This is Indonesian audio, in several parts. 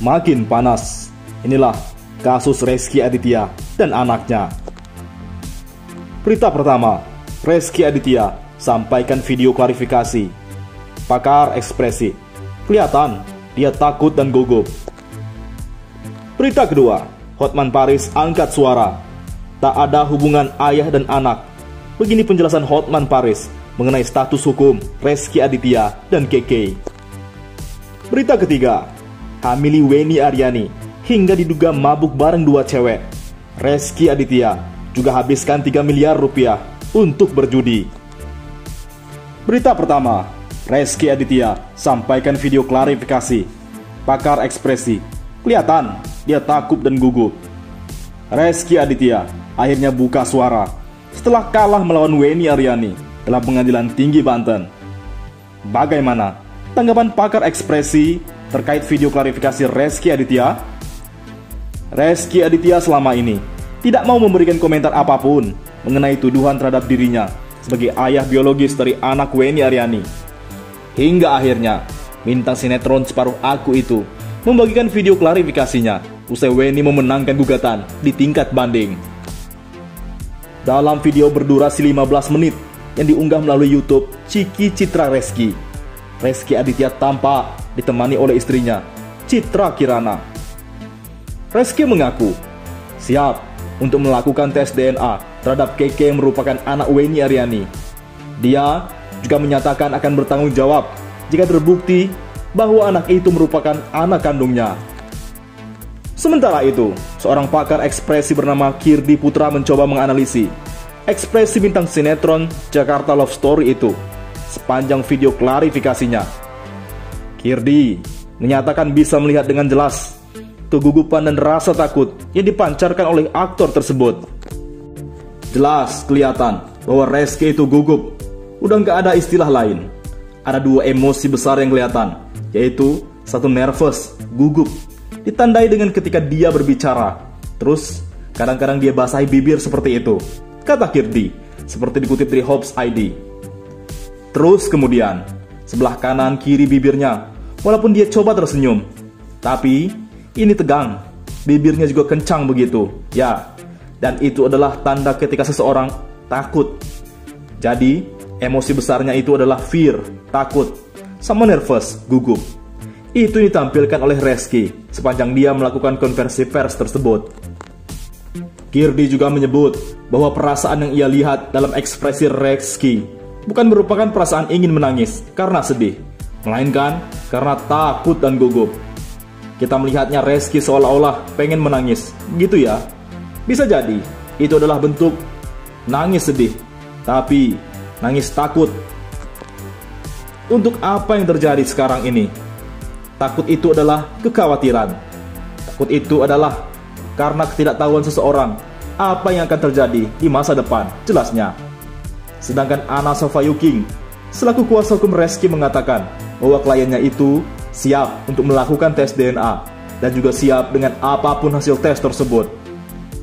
semakin panas. Inilah kasus Rezky Aditya dan anaknya. Berita pertama, Rezky Aditya sampaikan video klarifikasi. Pakar ekspresi, kelihatan dia takut dan gugup. Berita kedua, Hotman Paris angkat suara. Tak ada hubungan ayah dan anak. Begini penjelasan Hotman Paris mengenai status hukum Rezky Aditya dan KK. Berita ketiga, hamili Weni Aryani hingga diduga mabuk bareng dua cewek. Rezky Aditya juga habiskan 3 miliar rupiah untuk berjudi. Berita pertama, Rezky Aditya sampaikan video klarifikasi. Pakar ekspresi, kelihatan dia takut dan gugup. Rezky Aditya akhirnya buka suara setelah kalah melawan Weni Aryani dalam Pengadilan Tinggi Banten. Bagaimana tanggapan pakar ekspresi terkait video klarifikasi Rezky Aditya? Rezky Aditya selama ini tidak mau memberikan komentar apapun mengenai tuduhan terhadap dirinya sebagai ayah biologis dari anak Weni Aryani. Hingga akhirnya bintang sinetron Separuh Aku itu membagikan video klarifikasinya usai Weni memenangkan gugatan di tingkat banding. Dalam video berdurasi 15 menit yang diunggah melalui YouTube Ciki Citra Rezky, Rezky Aditya tampak ditemani oleh istrinya, Citra Kirana. Rezky mengaku siap untuk melakukan tes DNA terhadap KK yang merupakan anak Weni Aryani. Dia juga menyatakan akan bertanggung jawab jika terbukti bahwa anak itu merupakan anak kandungnya. Sementara itu, seorang pakar ekspresi bernama Kirdi Putra mencoba menganalisis ekspresi bintang sinetron Jakarta Love Story itu sepanjang video klarifikasinya. Kirdi menyatakan bisa melihat dengan jelas kegugupan dan rasa takut yang dipancarkan oleh aktor tersebut. Jelas kelihatan bahwa Rezky itu gugup. Udah gak ada istilah lain. Ada dua emosi besar yang kelihatan, yaitu satu nervous, gugup, ditandai dengan ketika dia berbicara. Terus kadang-kadang dia basahi bibir seperti itu, kata Kirdi, seperti dikutip dari Hobbs ID. Terus kemudian sebelah kanan kiri bibirnya, walaupun dia coba tersenyum, tapi ini tegang, bibirnya juga kencang begitu. Ya, dan itu adalah tanda ketika seseorang takut. Jadi emosi besarnya itu adalah fear, takut, sama nervous, gugup. Itu ditampilkan oleh Rezky sepanjang dia melakukan konversi pers tersebut. Kirdi juga menyebut bahwa perasaan yang ia lihat dalam ekspresi Rezky bukan merupakan perasaan ingin menangis karena sedih, melainkan karena takut dan gugup. Kita melihatnya Rezky seolah-olah pengen menangis, gitu ya. Bisa jadi itu adalah bentuk nangis sedih, tapi nangis takut. Untuk apa yang terjadi sekarang ini? Takut itu adalah kekhawatiran. Takut itu adalah karena ketidaktahuan seseorang apa yang akan terjadi di masa depan, jelasnya. Sedangkan Anna Sofayuking selaku kuasa hukum Rezky mengatakan bahwa kliennya itu siap untuk melakukan tes DNA dan juga siap dengan apapun hasil tes tersebut.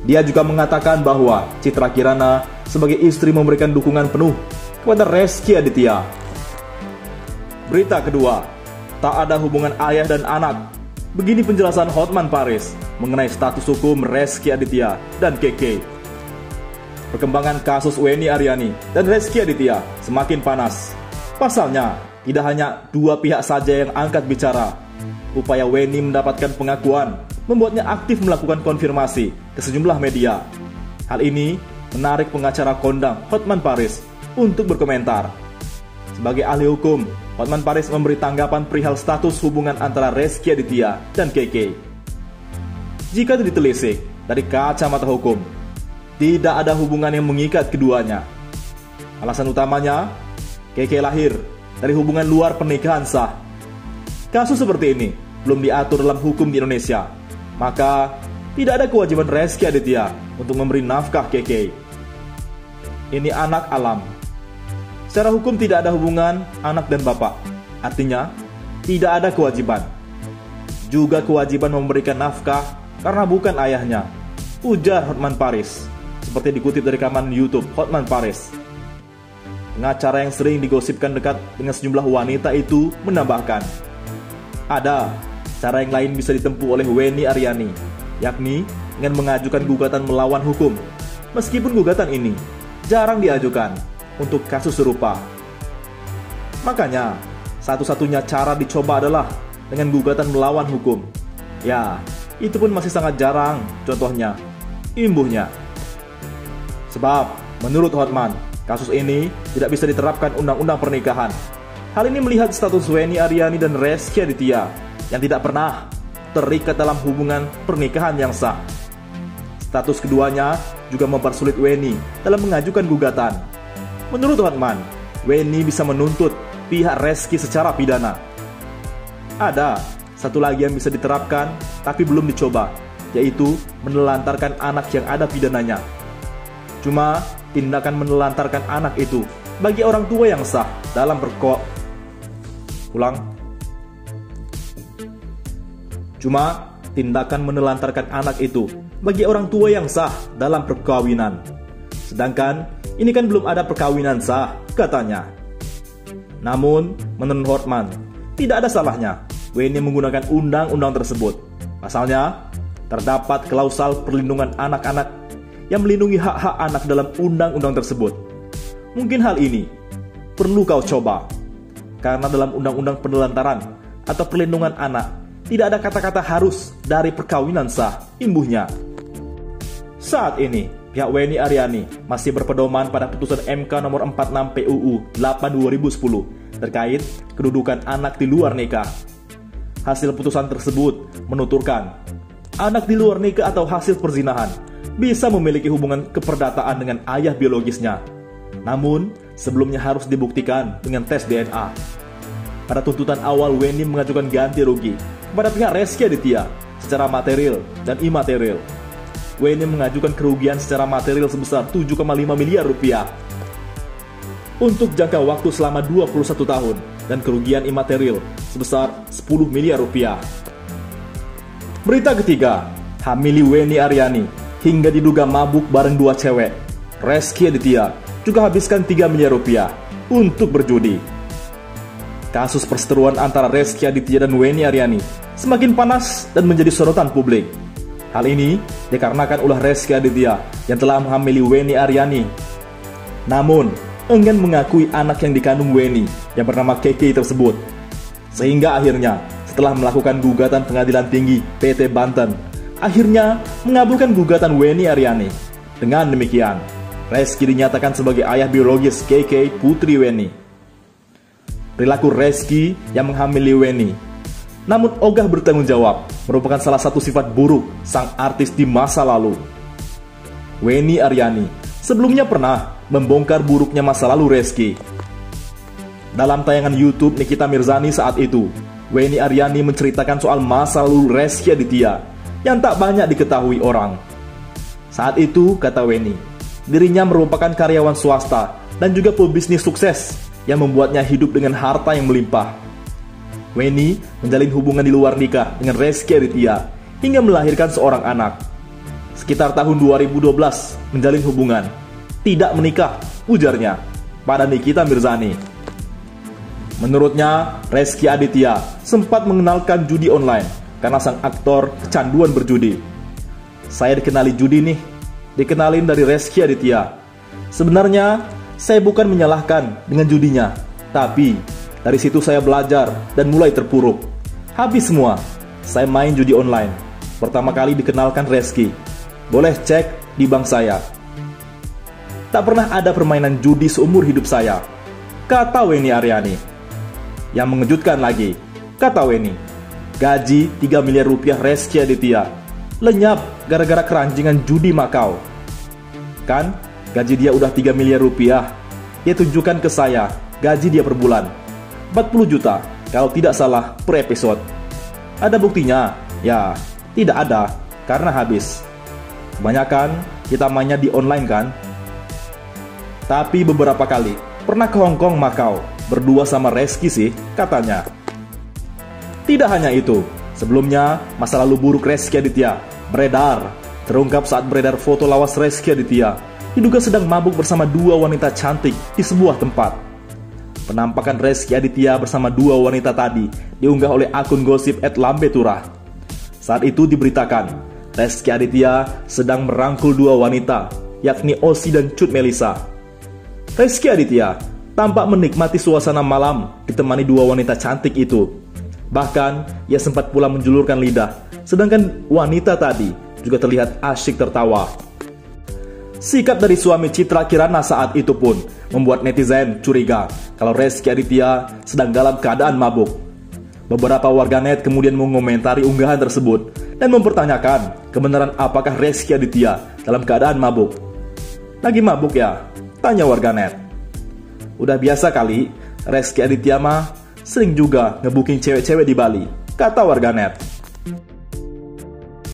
Dia juga mengatakan bahwa Citra Kirana sebagai istri memberikan dukungan penuh kepada Rezky Aditya. Berita kedua, tak ada hubungan ayah dan anak. Begini penjelasan Hotman Paris mengenai status hukum Rezky Aditya dan KK. Perkembangan kasus Weni Aryani dan Rezky Aditya semakin panas. Pasalnya, tidak hanya dua pihak saja yang angkat bicara. Upaya Weni mendapatkan pengakuan membuatnya aktif melakukan konfirmasi ke sejumlah media. Hal ini menarik pengacara kondang Hotman Paris untuk berkomentar. Sebagai ahli hukum, Hotman Paris memberi tanggapan perihal status hubungan antara Rezky Aditya dan KK. Jika ditelisik dari kacamata hukum, tidak ada hubungan yang mengikat keduanya. Alasan utamanya, KK lahir dari hubungan luar pernikahan sah. Kasus seperti ini belum diatur dalam hukum di Indonesia, maka tidak ada kewajiban Rezky Aditya untuk memberi nafkah KK. Ini anak alam. Secara hukum tidak ada hubungan anak dan bapak. Artinya, tidak ada kewajiban. Juga kewajiban memberikan nafkah karena bukan ayahnya, ujar Hotman Paris, seperti dikutip dari rekaman YouTube Hotman Paris. Pengacara yang sering digosipkan dekat dengan sejumlah wanita itu menambahkan, ada, Cara yang lain bisa ditempuh oleh Weni Aryani, yakni dengan mengajukan gugatan melawan hukum. Meskipun gugatan ini jarang diajukan untuk kasus serupa. Makanya, satu-satunya cara dicoba adalah dengan gugatan melawan hukum. Ya, itu pun masih sangat jarang, contohnya imbuhnya. Sebab, menurut Hotman, kasus ini tidak bisa diterapkan undang-undang pernikahan. Hal ini melihat status Weni Aryani dan Rezky Aditya yang tidak pernah terikat dalam hubungan pernikahan yang sah. Status keduanya juga mempersulit Weni dalam mengajukan gugatan. Menurut Hotman, Weni bisa menuntut pihak Rezky secara pidana. Ada satu lagi yang bisa diterapkan tapi belum dicoba, yaitu menelantarkan anak yang ada pidananya. Cuma tindakan menelantarkan anak itu bagi orang tua yang sah dalam Cuma tindakan menelantarkan anak itu bagi orang tua yang sah dalam perkawinan. Sedangkan ini kan belum ada perkawinan sah, katanya. Namun, menurut Hotman, tidak ada salahnya Weni menggunakan undang-undang tersebut. Pasalnya, terdapat klausal perlindungan anak-anak yang melindungi hak-hak anak dalam undang-undang tersebut. Mungkin hal ini perlu kau coba, karena dalam undang-undang penelantaran atau perlindungan anak tidak ada kata-kata harus dari perkawinan sah, imbuhnya. Saat ini, pihak Weni Aryani masih berpedoman pada putusan MK nomor 46 PUU 8/2010 terkait kedudukan anak di luar nikah. Hasil putusan tersebut menuturkan, anak di luar nikah atau hasil perzinahan bisa memiliki hubungan keperdataan dengan ayah biologisnya. Namun, sebelumnya harus dibuktikan dengan tes DNA. Pada tuntutan awal, Weni mengajukan ganti rugi kepada pihak Rezky Aditya secara material dan imaterial. Weni mengajukan kerugian secara material sebesar 7,5 miliar rupiah untuk jangka waktu selama 21 tahun dan kerugian imaterial sebesar 10 miliar rupiah. Berita ketiga, hamili Weni Aryani hingga diduga mabuk bareng dua cewek. Rezky Aditya juga habiskan 3 miliar rupiah untuk berjudi. Kasus perseteruan antara Rezky Aditya dan Weni Aryani semakin panas dan menjadi sorotan publik. Hal ini dikarenakan ulah Rezky Aditya yang telah menghamili Weni Aryani. Namun, enggan mengakui anak yang dikandung Weni yang bernama Keke tersebut. Sehingga akhirnya, setelah melakukan gugatan pengadilan tinggi PT Banten, akhirnya mengabulkan gugatan Weni Aryani. Dengan demikian, Rezky dinyatakan sebagai ayah biologis Keke putri Weni. Perilaku Rezky yang menghamili Weni, namun ogah bertanggung jawab, merupakan salah satu sifat buruk sang artis di masa lalu. Weni Aryani sebelumnya pernah membongkar buruknya masa lalu Rezky. Dalam tayangan YouTube Nikita Mirzani saat itu, Weni Aryani menceritakan soal masa lalu Rezky Aditya yang tak banyak diketahui orang. Saat itu, kata Weni, dirinya merupakan karyawan swasta dan juga pebisnis sukses yang membuatnya hidup dengan harta yang melimpah. Weni menjalin hubungan di luar nikah dengan Rezky Aditya hingga melahirkan seorang anak. Sekitar tahun 2012 menjalin hubungan, tidak menikah, ujarnya pada Nikita Mirzani. Menurutnya, Rezky Aditya sempat mengenalkan judi online karena sang aktor kecanduan berjudi. Saya dikenali judi nih, dikenalin dari Rezky Aditya. Sebenarnya, saya bukan menyalahkan dengan judinya, tapi dari situ saya belajar dan mulai terpuruk. Habis semua, saya main judi online. Pertama kali dikenalkan Rezky. Boleh cek di bank saya. Tak pernah ada permainan judi seumur hidup saya, kata Weni Aryani. Yang mengejutkan lagi, kata Weni, gaji 3 miliar rupiah Rezky Aditya lenyap gara-gara keranjingan judi Makau. Kan gaji dia udah 3 miliar rupiah. Dia tunjukkan ke saya gaji dia per bulan 40 juta kalau tidak salah per episode. Ada buktinya? Ya, tidak ada karena habis. Kebanyakan kita mainnya di online kan. Tapi beberapa kali pernah ke Hong Kong, Makau berdua sama Rezky sih, katanya. Tidak hanya itu, sebelumnya masa lalu buruk Rezky Aditya beredar. Terungkap saat beredar foto lawas Rezky Aditya diduga sedang mabuk bersama dua wanita cantik di sebuah tempat. penampakan Rezky Aditya bersama dua wanita tadi diunggah oleh akun gosip @lambeturah. Saat itu diberitakan, Rezky Aditya sedang merangkul dua wanita, yakni Osi dan Cut Melisa. Rezky Aditya tampak menikmati suasana malam ditemani dua wanita cantik itu. Bahkan, ia sempat pula menjulurkan lidah, sedangkan wanita tadi juga terlihat asyik tertawa. Sikap dari suami Citra Kirana saat itu pun membuat netizen curiga kalau Rezky Aditya sedang dalam keadaan mabuk. Beberapa warganet kemudian mengomentari unggahan tersebut dan mempertanyakan kebenaran apakah Rezky Aditya dalam keadaan mabuk. Lagi mabuk ya? Tanya warganet. Udah biasa kali, Rezky Aditya mah sering juga ngebooking cewek-cewek di Bali, kata warganet.